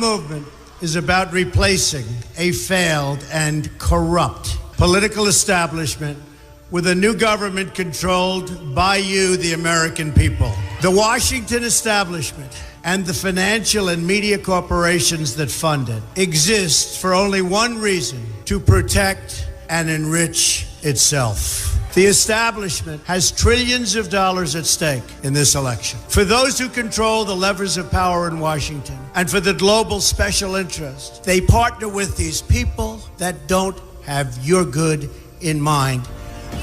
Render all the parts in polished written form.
Movement is about replacing a failed and corrupt political establishment with a new government controlled by you, the American people. The Washington establishment and the financial and media corporations that fund it exist for only one reason: to protect and enrich itself. The establishment has trillions of dollars at stake in this election. For those who control the levers of power in Washington and for the global special interest, they partner with these people that don't have your good in mind.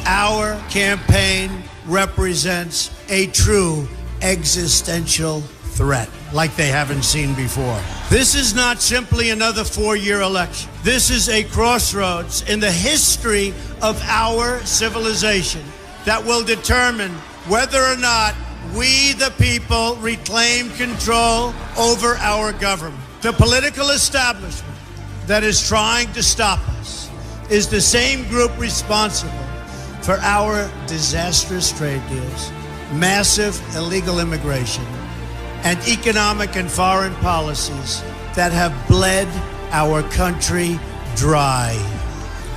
Our campaign represents a true existential threat like they haven't seen before. This is not simply another four-year election. This is a crossroads in the history of our civilization that will determine whether or not we, the people, reclaim control over our government. The political establishment that is trying to stop us is the same group responsible for our disastrous trade deals, massive illegal immigration, and economic and foreign policies that have bled our country dry.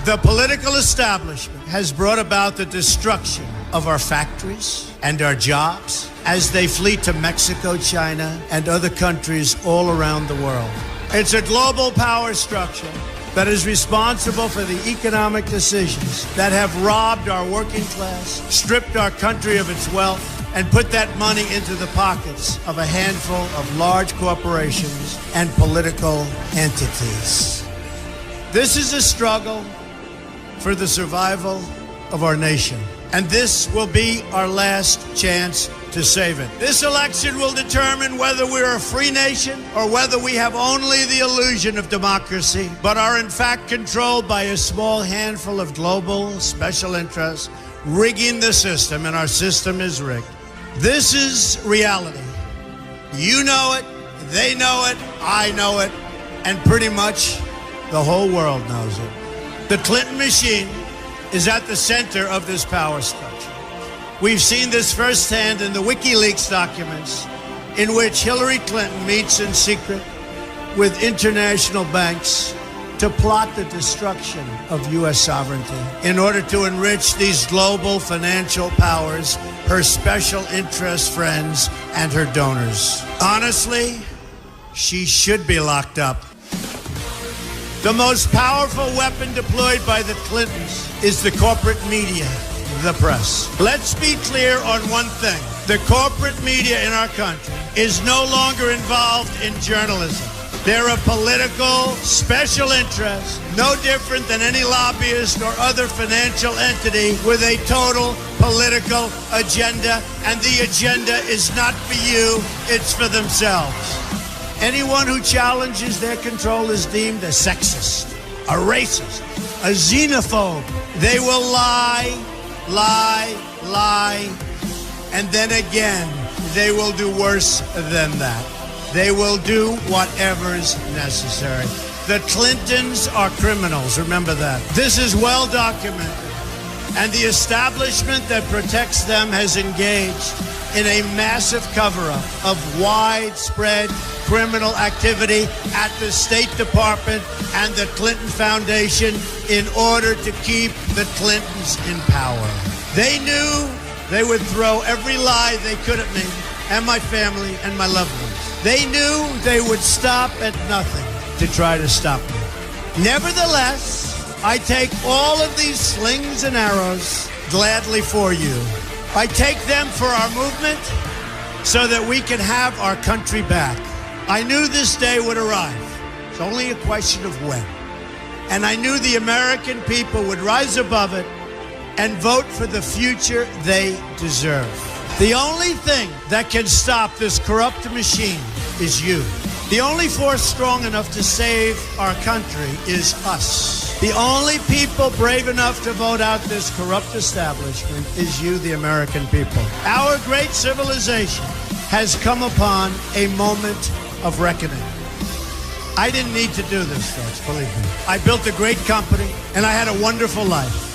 The political establishment has brought about the destruction of our factories and our jobs as they flee to Mexico, China, and other countries all around the world. It's a global power structure that is responsible for the economic decisions that have robbed our working class, stripped our country of its wealth, and put that money into the pockets of a handful of large corporations and political entities. This is a struggle for the survival of our nation, and this will be our last chance to save it. This election will determine whether we're a free nation or whether we have only the illusion of democracy, but are in fact controlled by a small handful of global special interests rigging the system, and our system is rigged. This is reality. You know it, they know it, I know it, and pretty much the whole world knows it. The Clinton machine is at the center of this power structure. We've seen this firsthand in the WikiLeaks documents, in which Hillary Clinton meets in secret with international banks to plot the destruction of U.S. sovereignty in order to enrich these global financial powers, her special interest friends, and her donors. Honestly, she should be locked up. The most powerful weapon deployed by the Clintons is the corporate media, the press. Let's be clear on one thing. The corporate media in our country is no longer involved in journalism. They're a political special interest, no different than any lobbyist or other financial entity with a total political agenda, and the agenda is not for you, it's for themselves. Anyone who challenges their control is deemed a sexist, a racist, a xenophobe. They will lie, and then again, they will do worse than that. They will do whatever's necessary. The Clintons are criminals, remember that. This is well documented, and the establishment that protects them has engaged in a massive cover-up of widespread criminal activity at the State Department and the Clinton Foundation in order to keep the Clintons in power. They knew they would throw every lie they could at me and my family and my loved ones. They knew they would stop at nothing to try to stop me. Nevertheless, I take all of these slings and arrows gladly for you. I take them for our movement so that we can have our country back. I knew this day would arrive. It's only a question of when. And I knew the American people would rise above it and vote for the future they deserve. The only thing that can stop this corrupt machine is you. The only force strong enough to save our country is us. The only people brave enough to vote out this corrupt establishment is you, the American people. Our great civilization has come upon a moment of reckoning. I didn't need to do this, folks, believe me. I built a great company, and I had a wonderful life.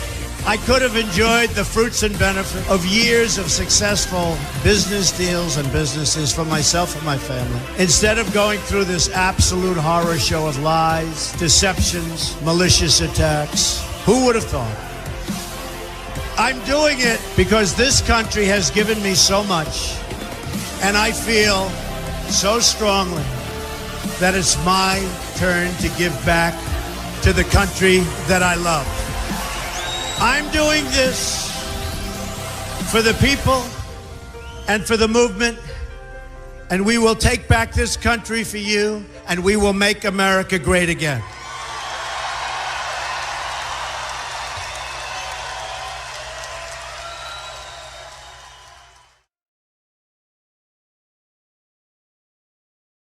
I could have enjoyed the fruits and benefits of years of successful business deals and businesses for myself and my family, instead of going through this absolute horror show of lies, deceptions, malicious attacks. Who would have thought? I'm doing it because this country has given me so much, and I feel so strongly that it's my turn to give back to the country that I love. I'm doing this for the people and for the movement, and we will take back this country for you, and we will make America great again.